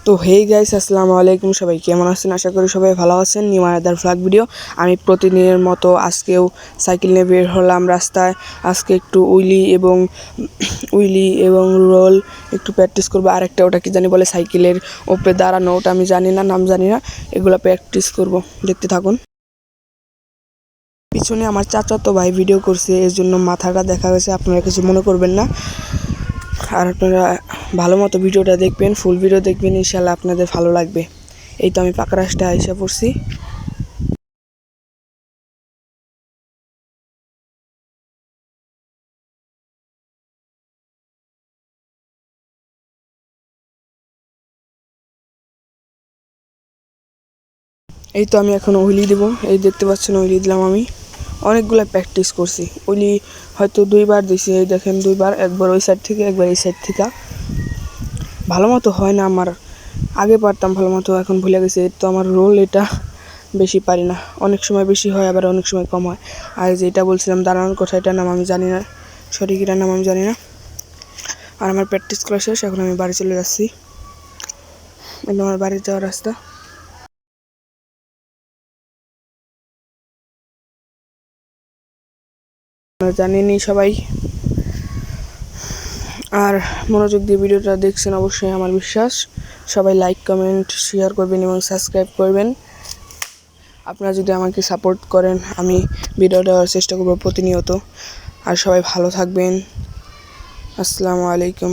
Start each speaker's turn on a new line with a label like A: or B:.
A: তো hey guys, আসসালামু আলাইকুম। সবাই কেমন আছেন? আশা করি সবাই ভালো আছেন। New another vlog video. আমি প্রতিদিনের মতো আজকেও সাইকেল নিয়ে বের হলাম রাস্তায়। আজকে একটু উইলি এবং রোল একটু প্র্যাকটিস করবো। আরেকটা ওটা কি জানি বলে, সাইকেলের ওপরে দাঁড়ানো, ওটা আমি জানি না, নাম জানি না। এগুলো প্র্যাকটিস করব, দেখতে থাকুন। পিছনে আমার চাচাতো ভাই ভিডিও করছে, এর জন্য মাথাটা দেখা গেছে, আপনারা কিছু মনে করবেন না। আর আপনারা ভালো মতো ভিডিওটা দেখবেন, ফুল ভিডিও দেখবেন, ইনশাল্লাহ আপনাদের ভালো লাগবে। এই তো আমি পাকা রাস্তায় এসে পড়ছি। এই তো আমি এখন উইলি দেবো। এই দেখতে পাচ্ছেন, উইলি দিলাম আমি। অনেকগুলো প্র্যাকটিস করছি। উইলি হয়তো 2বার দিছি, এই দেখেন 2বার, একবার ওই সাইড থেকে, একবার এই সাইড থেকে। ভালো মতো হয় না আমার, আগে পারতাম ভালো মতো, এখন ভুলে গেছি। তো আমার রোল এটা বেশি পারি না, অনেক সময় বেশি হয়, আবার অনেক সময় কম হয়। আর যেটা বলছিলাম দাঁড়ানোর কথা, এটার নাম আমি জানি না, সঠিক এটার নাম আমি জানি না। আর আমার প্র্যাকটিস করা শেষ, এখন আমি বাড়ি চলে যাচ্ছি। এটা আমার বাড়ি যাওয়ার রাস্তা। জানেনই সবাই। আর মনোযোগ দিয়ে ভিডিওটা দেখছেন অবশ্যই, আমার বিশ্বাস। সবাই লাইক, কমেন্ট, শেয়ার করবেন এবং সাবস্ক্রাইব করবেন। আপনারা যদি আমাকে সাপোর্ট করেন, আমি ভিডিও দেওয়ার চেষ্টা করব প্রতিনিয়ত। আর সবাই ভালো থাকবেন। আসসালামু আলাইকুম।